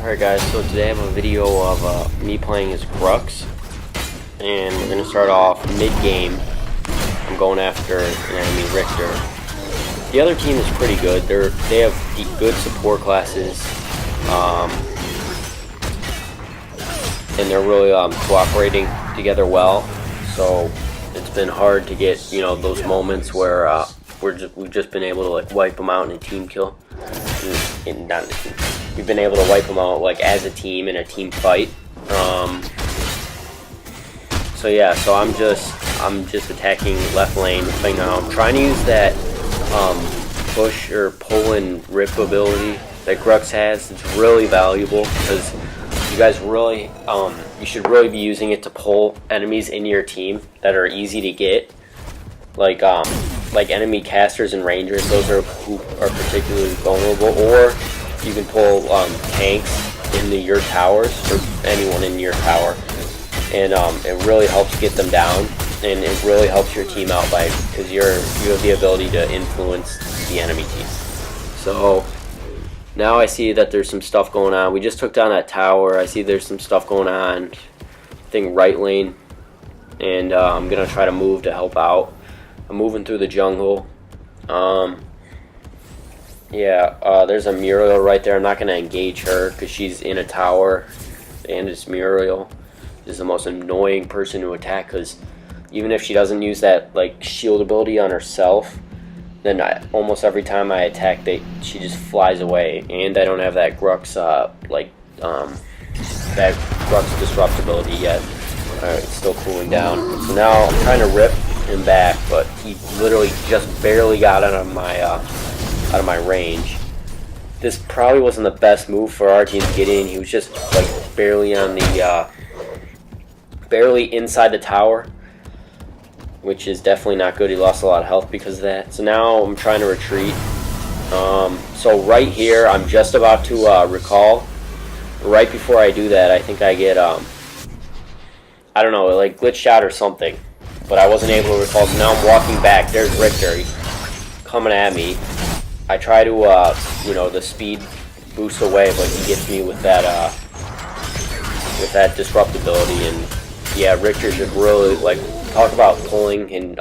Alright guys, so today I have a video of me playing as Grux, and we're going to start off mid-game. I'm going after an enemy Richter. The other team is pretty good. They have good support classes, and they're really cooperating together well, so it's been hard to get, those moments where we've just been able to like wipe them out in a team kill. We've been able to wipe them out like as a team in a team fight. So yeah, so I'm just attacking left lane right now. I'm trying to use that push or pull and rip ability that Grux has. It's really valuable because you guys really you should really be using it to pull enemies into your team that are easy to get, like enemy casters and rangers. Those are who are particularly vulnerable. Or you can pull tanks into your towers, or anyone in your tower, and it really helps get them down, and it really helps your team out because you have the ability to influence the enemy team. So now I see that there's some stuff going on. We just took down that tower. I see there's some stuff going on. I think right lane, and I'm gonna try to move to help out. I'm moving through the jungle. There's a Muriel right there. I'm not going to engage her because she's in a tower, and it's Muriel. Is the most annoying person to attack because even if she doesn't use that like shield ability on herself, then almost every time I attack, she just flies away, and I don't have that Grux that Grux disrupt ability yet. Alright, it's still cooling down. So now I'm trying to rip him back, but he literally just barely got out of my range. This probably wasn't the best move for our team to get in. He was just like barely on the barely inside the tower, which is definitely not good. He lost a lot of health because of that. So now I'm trying to retreat. So right here, I'm just about to recall. Right before I do that, I think I get I don't know, like glitched out or something, but I wasn't able to recall. So now I'm walking back. There's Richter. He's coming at me. I try to, the speed boost away, but he gets me with that disrupt ability. And yeah, Richter should really, like, talk about pulling and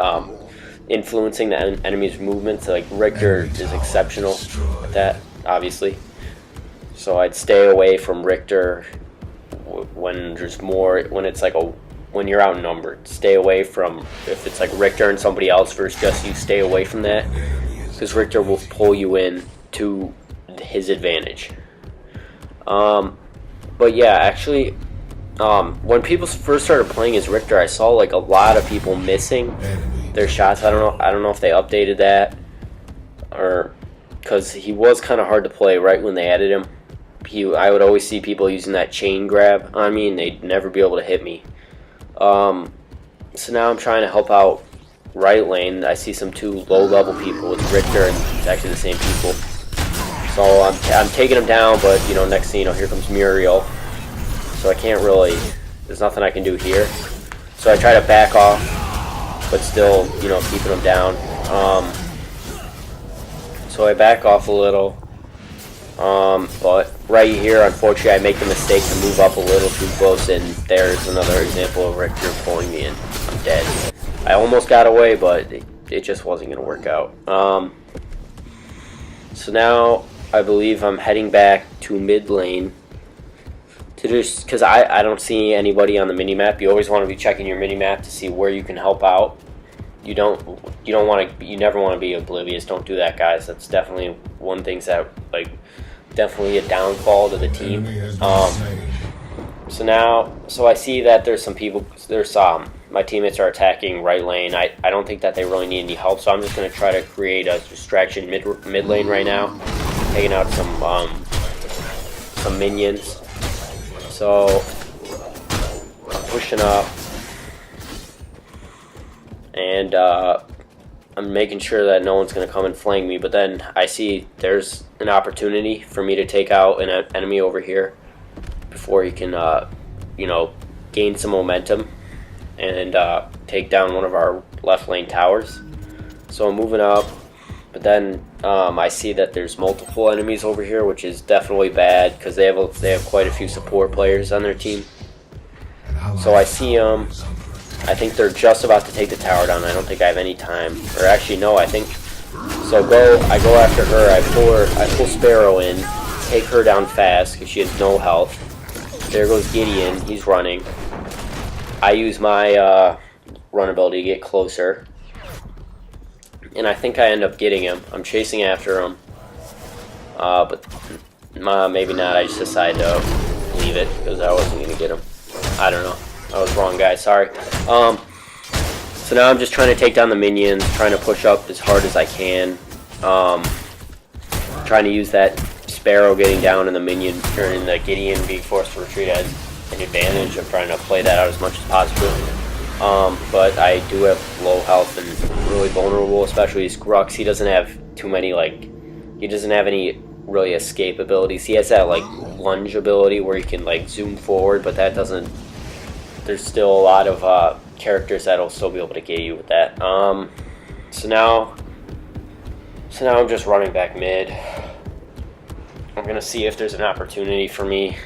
influencing the enemy's movements. Like, Richter is exceptional at that, obviously. So I'd stay away from Richter when there's more, when you're outnumbered. Stay away from, if it's like Richter and somebody else versus just you, stay away from that, because Richter will pull you in to his advantage. But yeah, actually, when people first started playing as Richter, I saw like a lot of people missing their shots. I don't know if they updated that, or because he was kind of hard to play right when they added him. I would always see people using that chain grab on me, and they'd never be able to hit me. So now I'm trying to help out right lane. I see some two low-level people. It's Richter, and it's actually the same people. So I'm taking them down, but next thing you know, here comes Muriel. So I can't really. There's nothing I can do here. So I try to back off, but still, keeping them down. So I back off a little. But right here, unfortunately, I make the mistake to move up a little too close, and there's another example of Richter pulling me in. I'm dead. I almost got away, but it just wasn't going to work out. So now I believe I'm heading back to mid lane to just, because I don't see anybody on the minimap. You always want to be checking your minimap to see where you can help out. You never want to be oblivious. Don't do that, guys. That's definitely one thing that definitely a downfall to the team. So I see that there's some people. My teammates are attacking right lane. I don't think that they really need any help, so I'm just going to try to create a distraction mid lane right now, taking out some minions. So I'm pushing up, and I'm making sure that no one's going to come and flank me. But then I see there's an opportunity for me to take out an enemy over here before he can, gain some momentum and take down one of our left lane towers. So I'm moving up, but then I see that there's multiple enemies over here, which is definitely bad because they have quite a few support players on their team. So I see them. I think they're just about to take the tower down. I don't think I have any time. Or actually, no, I think... So I go after her. I pull Sparrow in, take her down fast because she has no health. There goes Gideon. He's running. I use my run ability to get closer. And I think I end up getting him. I'm chasing after him. But maybe not. I just decided to leave it because I wasn't going to get him. I don't know. I was wrong, guys. Sorry. So now I'm just trying to take down the minions, trying to push up as hard as I can. Trying to use that Sparrow getting down and the minion, or in the Gideon being forced to retreat as an advantage. I'm trying to play that out as much as possible. But I do have low health and really vulnerable, especially his Grux. He doesn't have too many, he doesn't have any really escape abilities. He has that, lunge ability where he can, zoom forward, but that doesn't... There's still a lot of characters that'll still be able to get you with that. So now I'm just running back mid. I'm gonna see if there's an opportunity for me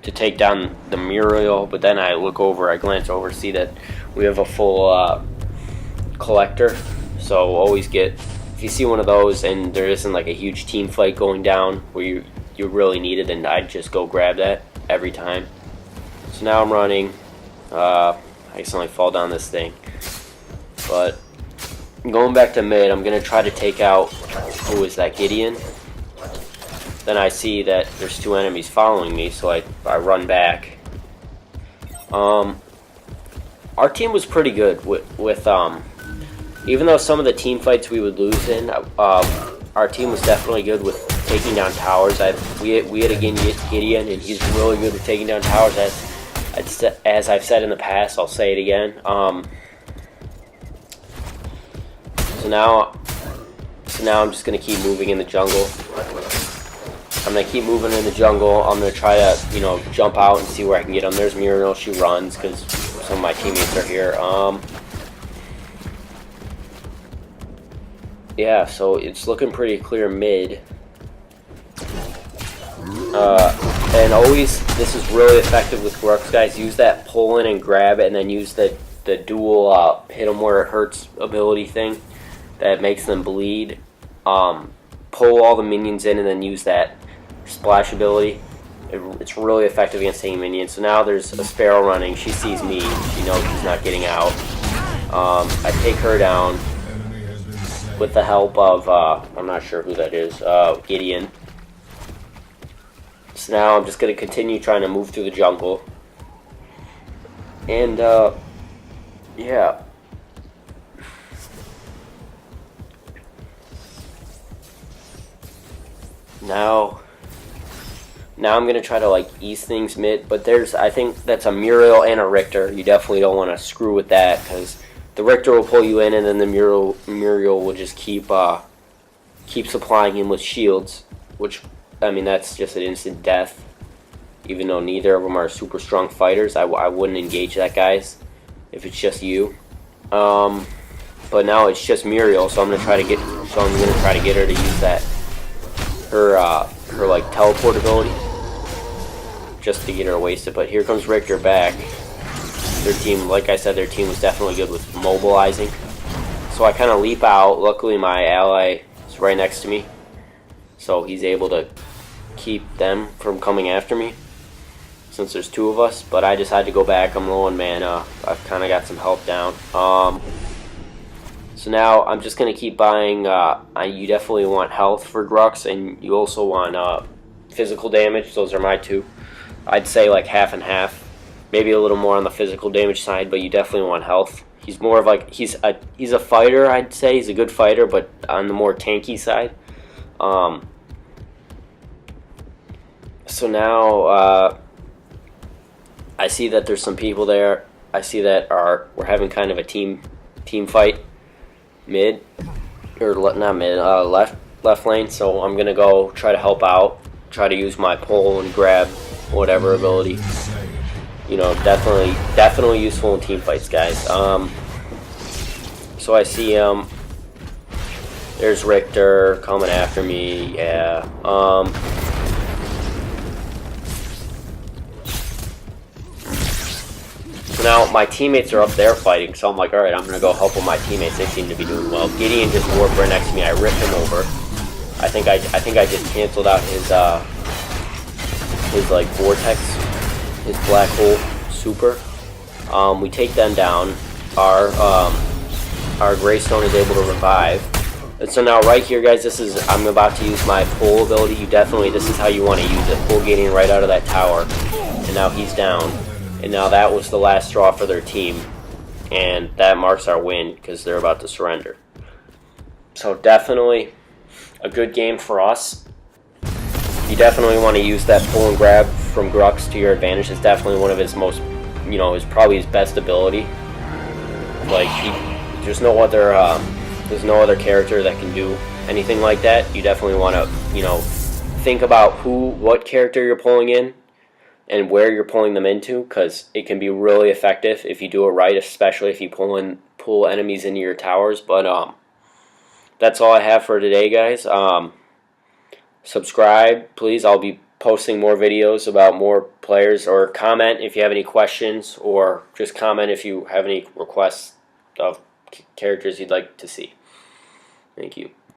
to take down the Muriel, but then I glance over, see that we have a full collector. So always if you see one of those and there isn't a huge team fight going down where you really need it, then I'd just go grab that every time. So now I'm running. I accidentally fall down this thing. But going back to mid, I'm going to try to take out, who is that, Gideon? Then I see that there's two enemies following me, so I run back. Our team was pretty good with even though some of the team fights we would lose in, our team was definitely good with taking down towers. We had again Gideon, and he's really good with taking down towers. As I've said in the past, I'll say it again. So now I'm just gonna keep moving in the jungle. I'm gonna keep moving in the jungle. I'm gonna try to jump out and see where I can get them. There's Muriel. She runs because some of my teammates are here. Yeah, so it's looking pretty clear mid. And always, this is really effective with Grux, guys. Use that pull in and grab it, and then use the dual hit them where it hurts ability thing that makes them bleed. Pull all the minions in and then use that splash ability. It's really effective against taking minions. So now there's a Sparrow running. She sees me. She knows she's not getting out. I take her down with the help of, I'm not sure who that is, Gideon. So now I'm just going to continue trying to move through the jungle. And, yeah. Now I'm going to try to, ease things mid. But I think that's a Muriel and a Richter. You definitely don't want to screw with that, because the Richter will pull you in, and then the Muriel will just keep supplying him with shields, which, I mean, that's just an instant death. Even though neither of them are super strong fighters, I wouldn't engage that, guys, if it's just you. But now it's just Muriel, so I'm gonna try to get her to use that her teleport ability just to get her wasted. But here comes Richter back. Their team, like I said, their team was definitely good with mobilizing. So I kind of leap out. Luckily, my ally is right next to me, so he's able to keep them from coming after me, since there's two of us. But I decided to go back. I'm low on mana. I've kind of got some health down. So now I'm just going to keep buying. You definitely want health for Grux, and you also want physical damage. Those are my two. I'd say half and half. Maybe a little more on the physical damage side, but you definitely want health. He's more of he's a fighter, I'd say. He's a good fighter, but on the more tanky side. So now I see that there's some people there. I see that we're having kind of a team fight mid, or not mid, left lane. So I'm gonna go try to help out, try to use my pull and grab whatever ability. Definitely useful in team fights, guys. So I see There's Richter coming after me. Yeah. So now my teammates are up there fighting, so I'm like, alright, I'm gonna go help with my teammates. They seem to be doing well. Gideon just warped right next to me. I ripped him over. I think I just canceled out his like vortex, his black hole super. We take them down. Our Greystone is able to revive. And so now right here, guys, I'm about to use my pull ability. This is how you want to use it. Pull Gideon right out of that tower. And now he's down. And now that was the last straw for their team. And that marks our win because they're about to surrender. So definitely a good game for us. You definitely want to use that pull and grab from Grux to your advantage. It's definitely one of his most, is probably his best ability. Like, there's no other character that can do anything like that. You definitely want to, think about what character you're pulling in and where you're pulling them into, because it can be really effective if you do it right, especially if you pull enemies into your towers. But that's all I have for today, guys. Subscribe, please. I'll be posting more videos about more players, or comment if you have any questions, or just comment if you have any requests of characters you'd like to see. Thank you.